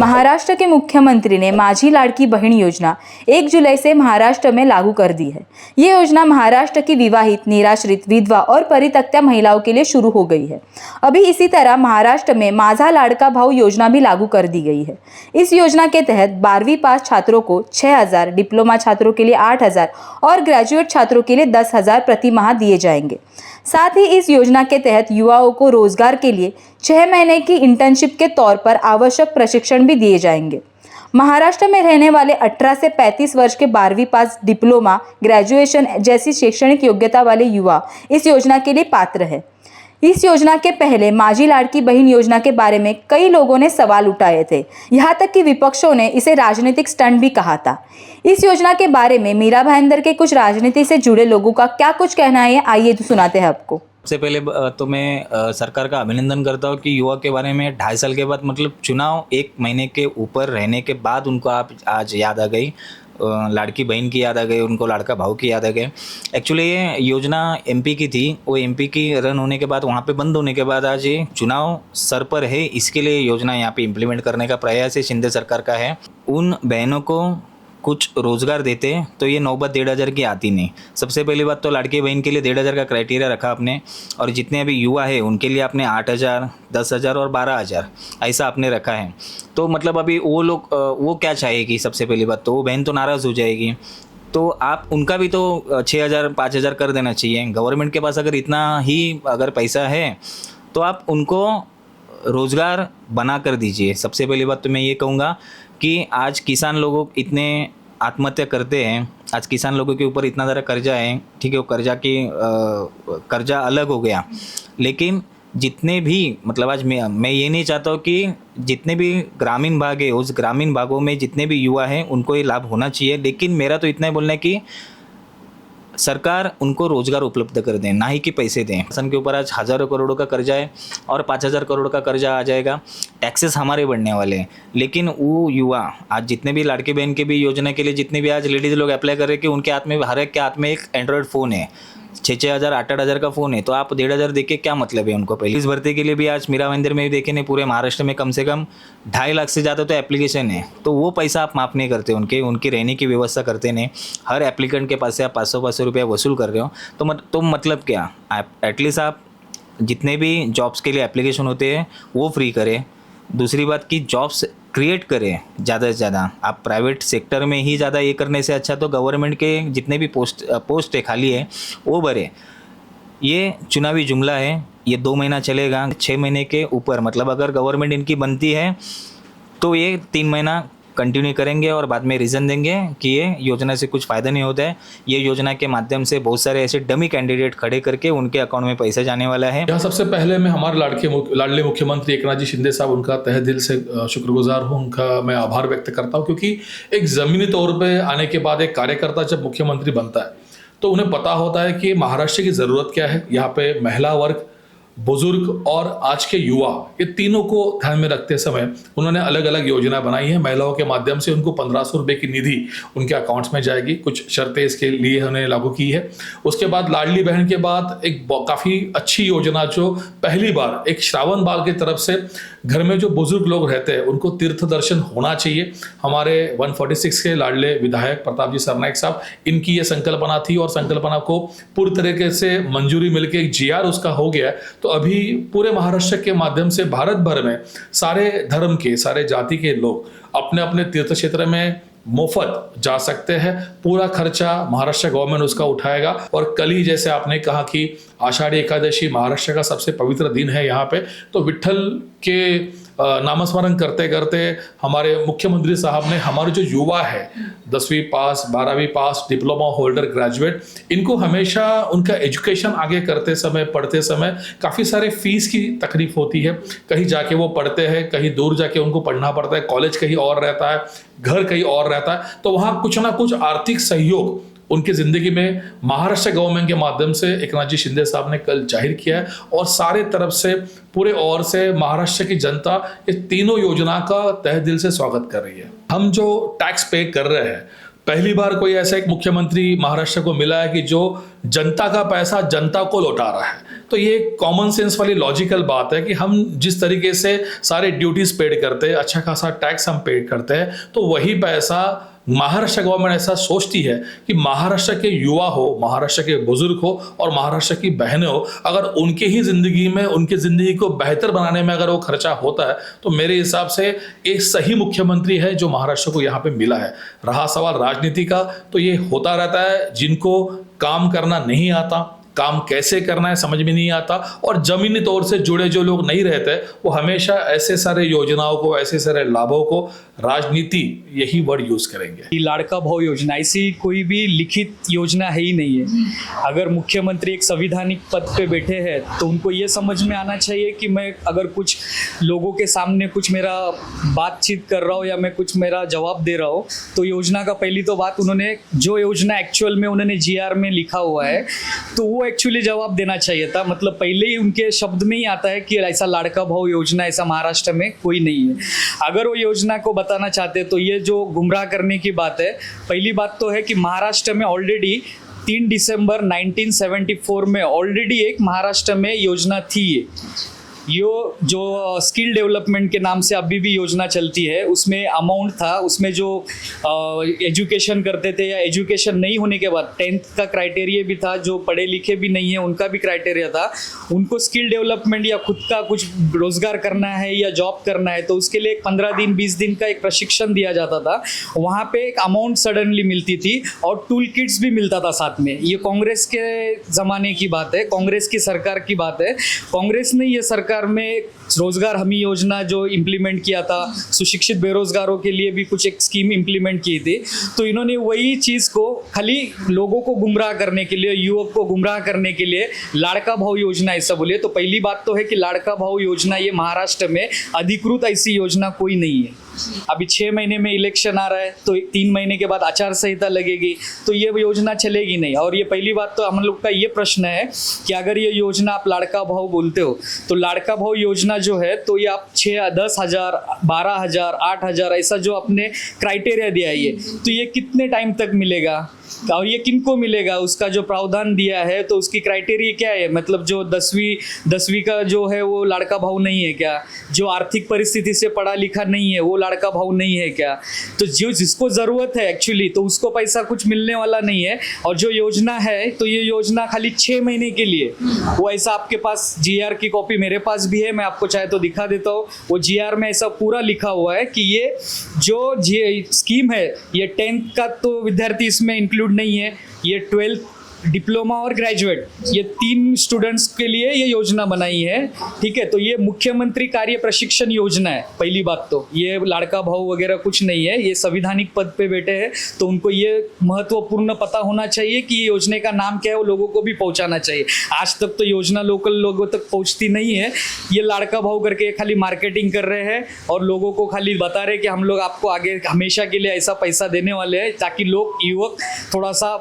महाराष्ट्र के मुख्यमंत्री ने माझी लाड़की बहन योजना 1 जुलाई से महाराष्ट्र में लागू कर दी है। ये योजना महाराष्ट्र की विवाहित, निराश्रित, विधवा और परित्यक्ता महिलाओं के लिए शुरू हो गई है। अभी इसी तरह महाराष्ट्र में माझा लाड़का भाऊ योजना भी लागू कर दी गई है। इस योजना के तहत 12वीं पास छात्रों को 6,000, डिप्लोमा छात्रों के लिए 8,000 और ग्रेजुएट छात्रों के लिए 10,000 प्रति माह दिए जाएंगे। साथ ही इस योजना के तहत युवाओं को रोजगार के लिए 6 महीने की इंटर्नशिप के तौर पर आवश्यक प्रशिक्षण भी दिए जाएंगे। महाराष्ट्र में रहने वाले 18 से 35 वर्ष के 12वीं पास, डिप्लोमा, ग्रेजुएशन जैसी शैक्षणिक योग्यता वाले युवा इस योजना के लिए पात्र है। इस योजना के पहले माझी लाड़की बहन योजना के बारे में कई लोगों ने सवाल उठाए थे। यहाँ तक कि विपक्षों ने इसे राजनीतिक स्टंट भी कहा था। इस योजना के बारे में मीरा भाईंदर के कुछ राजनीति से जुड़े लोगों का क्या कुछ कहना है, आइए तो सुनाते हैं आपको। सबसे पहले तो मैं सरकार का अभिनंदन करता हूँ कि युवा के बारे में 2.5 साल के बाद, मतलब चुनाव 1 महीने के ऊपर रहने के बाद उनको आप आज याद आ गई, लाड़की बहन की याद आ गई, उनको लाड़का भाऊ की याद आ गई। एक्चुअली ये योजना एमपी की थी, वो एमपी की रन होने के बाद, वहाँ पे बंद होने के बाद आज ये चुनाव सर पर है, इसके लिए योजना यहाँ पे इम्प्लीमेंट करने का प्रयास है शिंदे सरकार का है। उन बहनों को कुछ रोज़गार देते तो ये नौबत 1,500 की आती नहीं। सबसे पहली बात तो लाड़की बहन के लिए 1,500 का क्राइटेरिया रखा आपने, और जितने अभी युवा है उनके लिए आपने 8,000, 10,000 और 12,000 ऐसा आपने रखा है। तो मतलब अभी वो लोग वो क्या चाहेगी? सबसे पहली बात तो वो बहन तो नाराज़ हो जाएगी, तो आप उनका भी तो 6,000, 5,000 कर देना चाहिए। गवर्नमेंट के पास अगर इतना ही अगर पैसा है तो आप उनको रोज़गार बना कर दीजिए। सबसे पहली बात तो मैं ये कहूँगा कि आज किसान लोगों इतने आत्महत्या करते हैं, आज किसान लोगों के ऊपर इतना ज़्यादा कर्जा है, ठीक है, वो कर्जा अलग हो गया, लेकिन जितने भी मतलब आज मैं ये नहीं चाहता हूँ कि जितने भी ग्रामीण भाग है उस ग्रामीण भागों में जितने भी युवा हैं उनको ये लाभ होना चाहिए, लेकिन मेरा तो इतना ही बोलना है कि सरकार उनको रोजगार उपलब्ध कर दें, ना ही कि पैसे दें। शासन के ऊपर आज हज़ारों करोड़ों का कर्जा है और 5,000 करोड़ का कर्जा आ जाएगा, टैक्सेस हमारे बढ़ने वाले हैं। लेकिन वो युवा आज जितने भी लाड़की बहन के भी योजना के लिए जितने भी आज लेडीज़ लोग अप्लाई कर रहे हैं कि उनके हाथ में, हर एक के हाथ में एक एंड्रॉयड फ़ोन है, 6,000, 8,000 का फ़ोन है, तो आप 1,500 देके क्या मतलब है उनको? पहले इस भर्ती के लिए भी आज मीरा भाईंदर में भी देखे नहीं, पूरे महाराष्ट्र में कम से कम 2.5 लाख से ज़्यादा तो एप्लीकेशन है, तो वो पैसा आप माफ़ नहीं करते, उनकी रहने की व्यवस्था करते नहीं। हर एप्लीकेंट के पास से आप 500-500 रुपया वसूल कर रहे हो, तो मतलब क्या? आप एटलीस्ट आप जितने भी जॉब्स के लिए एप्लीकेशन होते हैं वो फ्री करें। दूसरी बात कि जॉब्स क्रिएट करें ज़्यादा से ज़्यादा। आप प्राइवेट सेक्टर में ही ज़्यादा ये करने से अच्छा तो गवर्नमेंट के जितने भी पोस्ट है खाली है वो भरे। ये चुनावी जुमला है, ये 2 महीना चलेगा, 6 महीने के ऊपर, मतलब अगर गवर्नमेंट इनकी बनती है तो ये 3 महीना कंटिन्यू करेंगे और बाद में रीज़न देंगे कि ये योजना से कुछ फ़ायदा नहीं होता है। ये योजना के माध्यम से बहुत सारे ऐसे डमी कैंडिडेट खड़े करके उनके अकाउंट में पैसा जाने वाला है। यहाँ सबसे पहले मैं हमारे लाडले मुख्यमंत्री एकनाथ जी शिंदे साहब, उनका तहे दिल से शुक्रगुजार हूँ, उनका मैं आभार व्यक्त करता हूँ, क्योंकि एक ज़मीनी तौर पर आने के बाद एक कार्यकर्ता जब मुख्यमंत्री बनता है तो उन्हें पता होता है कि महाराष्ट्र की ज़रूरत क्या है। यहाँ पे महिला वर्ग, बुजुर्ग और आज के युवा, ये तीनों को ध्यान में रखते समय उन्होंने अलग अलग योजना बनाई है। महिलाओं के माध्यम से उनको 1,500 रुपये की निधि उनके अकाउंट्स में जाएगी, कुछ शर्तें इसके लिए उन्होंने लागू की है। उसके बाद लाडली बहन के बाद एक काफ़ी अच्छी योजना जो पहली बार एक श्रावण बाल की तरफ से घर में जो बुजुर्ग लोग रहते हैं उनको तीर्थ दर्शन होना चाहिए। हमारे 146 के लाडले विधायक प्रताप जी सरनाइक साहब, इनकी ये संकल्पना थी और संकल्पना को पूरी तरीके से मंजूरी मिलकर एक GR उसका हो गया। तो अभी पूरे महाराष्ट्र के माध्यम से भारत भर में सारे धर्म के, सारे जाति के लोग अपने अपने तीर्थ क्षेत्र में मुफ्त जा सकते हैं। पूरा खर्चा महाराष्ट्र गवर्नमेंट उसका उठाएगा। और कल ही जैसे आपने कहा कि आषाढ़ी एकादशी महाराष्ट्र का सबसे पवित्र दिन है यहाँ पे, तो विट्ठल के नामस्मरण करते करते हमारे मुख्यमंत्री साहब ने हमारे जो युवा है 10वीं पास, 12वीं पास, डिप्लोमा होल्डर, ग्रेजुएट, इनको हमेशा उनका एजुकेशन आगे करते समय, पढ़ते समय काफ़ी सारे फीस की तकलीफ होती है। कहीं जाके वो पढ़ते हैं, कहीं दूर जाके उनको पढ़ना पड़ता है, कॉलेज कहीं और रहता है, घर कहीं और रहता है, तो वहाँ कुछ ना कुछ आर्थिक सहयोग उनकी ज़िंदगी में महाराष्ट्र गवर्नमेंट के माध्यम से एकनाथ जी शिंदे साहब ने कल जाहिर किया है। और सारे तरफ से, पूरे ओर से महाराष्ट्र की जनता इस तीनों योजना का तहे दिल से स्वागत कर रही है। हम जो टैक्स पे कर रहे हैं पहली बार कोई ऐसा एक मुख्यमंत्री महाराष्ट्र को मिला है कि जो जनता का पैसा जनता को लौटा रहा है। तो ये कॉमन सेंस वाली लॉजिकल बात है कि हम जिस तरीके से सारे ड्यूटीज पेड करते हैं, अच्छा खासा टैक्स हम पेड करते हैं, तो वही पैसा महाराष्ट्र गवर्नमेंट ऐसा सोचती है कि महाराष्ट्र के युवा हो, महाराष्ट्र के बुजुर्ग हो और महाराष्ट्र की बहनें हो, अगर उनके ही जिंदगी में, उनकी जिंदगी को बेहतर बनाने में अगर वो खर्चा होता है, तो मेरे हिसाब से एक सही मुख्यमंत्री है जो महाराष्ट्र को यहाँ पे मिला है। रहा सवाल राजनीति का, तो ये होता रहता है, जिनको काम करना नहीं आता, काम कैसे करना है समझ में नहीं आता, और जमीनी तौर से जुड़े जो लोग नहीं रहते, वो हमेशा ऐसे सारे योजनाओं को, ऐसे सारे लाभों को, राजनीति यही वर्ड यूज करेंगे। ये लाड़का भाव योजना ऐसी कोई भी लिखित योजना है ही नहीं है। अगर मुख्यमंत्री एक संवैधानिक पद पे बैठे हैं तो उनको ये समझ में आना चाहिए कि मैं अगर कुछ लोगों के सामने कुछ मेरा बातचीत कर रहा हूँ या मैं कुछ मेरा जवाब दे रहा हूँ, तो योजना का पहली तो बात, उन्होंने जो योजना एक्चुअल में उन्होंने GR में लिखा हुआ है तो वो एक्चुअली जवाब देना चाहिए था। मतलब पहले ही उनके शब्द में ही आता है कि ऐसा लाड़का भाव योजना ऐसा महाराष्ट्र में कोई नहीं है। अगर वो योजना को बताना चाहते तो ये जो गुमराह करने की बात है, पहली बात तो है कि महाराष्ट्र में ऑलरेडी 3 दिसंबर 1974 में ऑलरेडी एक महाराष्ट्र में योजना थी। ये जो स्किल डेवलपमेंट के नाम से अभी भी योजना चलती है, उसमें अमाउंट था, उसमें जो एजुकेशन करते थे या एजुकेशन नहीं होने के बाद 10th का क्राइटेरिया भी था, जो पढ़े लिखे भी नहीं है उनका भी क्राइटेरिया था, उनको स्किल डेवलपमेंट या खुद का कुछ रोजगार करना है या जॉब करना है तो उसके लिए एक 15 दिन 20 दिन का एक प्रशिक्षण दिया जाता था। वहाँ पे एक अमाउंट सडनली मिलती थी और टूल किट्स भी मिलता था साथ में। ये कांग्रेस के ज़माने की बात है, कांग्रेस की सरकार की बात है। कांग्रेस ने ये सरकार में रोजगार हमी योजना जो इम्प्लीमेंट किया था, सुशिक्षित बेरोजगारों के लिए भी कुछ एक स्कीम इम्प्लीमेंट की थी। तो इन्होंने वही चीज़ को खाली लोगों को गुमराह करने के लिए, युवक को गुमराह करने के लिए लाड़का भाव योजना ऐसा बोलिए। तो पहली बात तो है कि लाड़का भाव योजना ये महाराष्ट्र में अधिकृत ऐसी योजना कोई नहीं है। अभी 6 महीने में इलेक्शन आ रहा है तो 3 महीने के बाद आचार संहिता लगेगी, तो ये योजना चलेगी नहीं। और ये पहली बात तो हम लोग का ये प्रश्न है कि अगर ये योजना आप लाड़का भाव बोलते हो तो लाड़का भाव योजना जो है तो ये आप 6, 10,000, 12,000, 8,000 ऐसा जो अपने क्राइटेरिया दिया है, ये तो ये कितने टाइम तक मिलेगा और ये किनको मिलेगा, उसका जो प्रावधान दिया है तो उसकी क्राइटेरिया क्या है। मतलब जो 10वीं का जो है वो लाड़का भाव नहीं है क्या, जो आर्थिक परिस्थिति से पढ़ा लिखा नहीं है वो लाड़का भाव नहीं है क्या। तो जो जिसको ज़रूरत है एक्चुअली तो उसको पैसा कुछ मिलने वाला नहीं है। और जो योजना है तो ये योजना खाली 6 महीने के लिए, वो ऐसा आपके पास GR की कॉपी मेरे पास भी है, मैं आपको चाहे तो दिखा देता हूँ। वो GR में ऐसा पूरा लिखा हुआ है कि ये जो स्कीम है ये 10th का तो विद्यार्थी इसमें इंक्लूड नहीं है, ये 12th, डिप्लोमा और ग्रेजुएट, ये 3 स्टूडेंट्स के लिए ये योजना बनाई है। ठीक है, तो ये मुख्यमंत्री कार्य प्रशिक्षण योजना है। पहली बात तो ये लाड़का भाव वगैरह कुछ नहीं है, ये संवैधानिक पद पे बैठे हैं तो उनको ये महत्वपूर्ण पता होना चाहिए कि ये योजना का नाम क्या है, वो लोगों को भी पहुंचाना चाहिए। आज तक तो योजना लोकल लोगों तक पहुंचती नहीं है। ये लाड़का भाव करके खाली मार्केटिंग कर रहे हैं और लोगों को खाली बता रहे कि हम लोग आपको आगे हमेशा के लिए ऐसा पैसा देने वाले हैं, ताकि लोग, युवक थोड़ा सा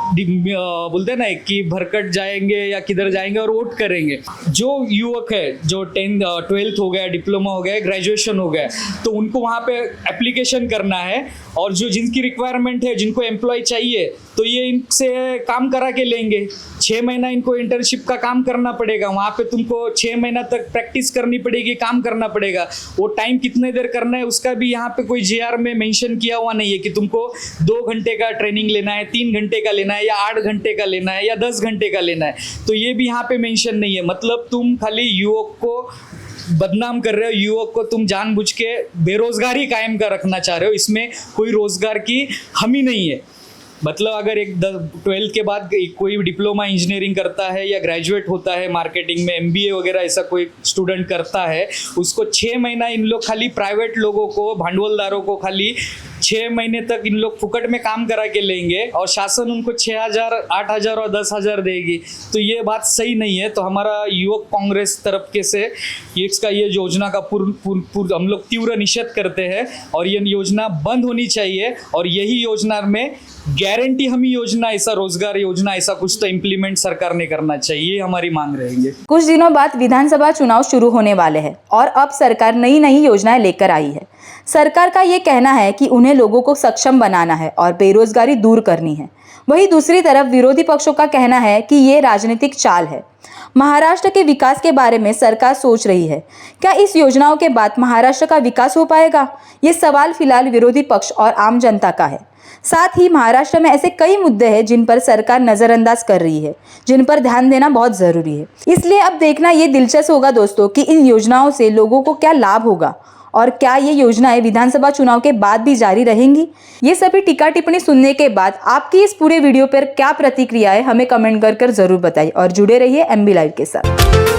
बोलते हैं ना कि भरकट जाएंगे या किधर जाएंगे और वोट करेंगे। जो युवक है जो 12th हो गया, डिप्लोमा हो गया, ग्रेजुएशन हो गया, तो उनको वहाँ पे एप्लीकेशन करना है और जो जिनकी रिक्वायरमेंट है, जिनको एम्प्लॉय चाहिए, तो ये इनसे काम करा के लेंगे। 6 महीना इनको इंटर्नशिप का काम करना पड़ेगा, वहाँ पे तुमको 6 महीना तक प्रैक्टिस करनी पड़ेगी, काम करना पड़ेगा। वो टाइम कितने देर करना है उसका भी यहाँ पे कोई GR में मेंशन किया हुआ नहीं है कि तुमको 2 घंटे का ट्रेनिंग लेना है, 3 घंटे का लेना है या 8 घंटे का लेना है या 10 घंटे का लेना है, तो ये भी यहाँ पे मेंशन नहीं है। मतलब तुम खाली युवक को बदनाम कर रहे हो, युवक को तुम जानबूझ के बेरोजगारी कायम कर रखना चाह रहे हो। इसमें कोई रोजगार की हमी नहीं है। मतलब अगर एक 12th के बाद कोई डिप्लोमा इंजीनियरिंग करता है या ग्रेजुएट होता है, मार्केटिंग में MBA वगैरह ऐसा कोई स्टूडेंट करता है, उसको 6 महीना इन लोग खाली प्राइवेट लोगों को, भांडवलदारों को खाली 6 महीने तक इन लोग फुकट में काम करा के लेंगे और शासन उनको 6,000, 8,000 और 10,000 देगी। तो ये बात सही नहीं है। तो हमारा युवक कांग्रेस तरफ के से इसका ये योजना का हम लोग तीव्र निषेध करते हैं और ये योजना बंद होनी चाहिए। और यही योजना में गारंटी हमी योजना, ऐसा रोजगार योजना, ऐसा कुछ तो इम्प्लीमेंट सरकार ने करना चाहिए, ये हमारी मांग रहेंगे। कुछ दिनों बाद विधानसभा चुनाव शुरू होने वाले हैं और अब सरकार नई नई योजनाएं लेकर आई है। सरकार का ये कहना है कि उन्हें लोगों को सक्षम बनाना है और बेरोजगारी दूर करनी है। वहीं दूसरी तरफ विरोधी पक्षों का कहना है कि ये राजनीतिक चाल है। महाराष्ट्र के विकास के बारे में सरकार सोच रही है। क्या इस योजनाओं के बाद महाराष्ट्र का विकास हो पाएगा? ये सवाल फिलहाल विरोधी पक्ष और आम जनता का है। साथ ही महाराष्ट्र में ऐसे कई मुद्दे हैं जिन पर सरकार नजरअंदाज कर रही है, जिन पर ध्यान देना बहुत जरूरी है। इसलिए अब देखना ये दिलचस्प होगा दोस्तों कि इन योजनाओं से लोगों को क्या लाभ होगा और क्या ये योजनाएं विधानसभा चुनाव के बाद भी जारी रहेंगी। ये सभी टीका टिप्पणी सुनने के बाद आपकी इस पूरे वीडियो पर क्या प्रतिक्रिया है हमें कमेंट कर जरूर बताइए और जुड़े रहिए MB लाइव के साथ।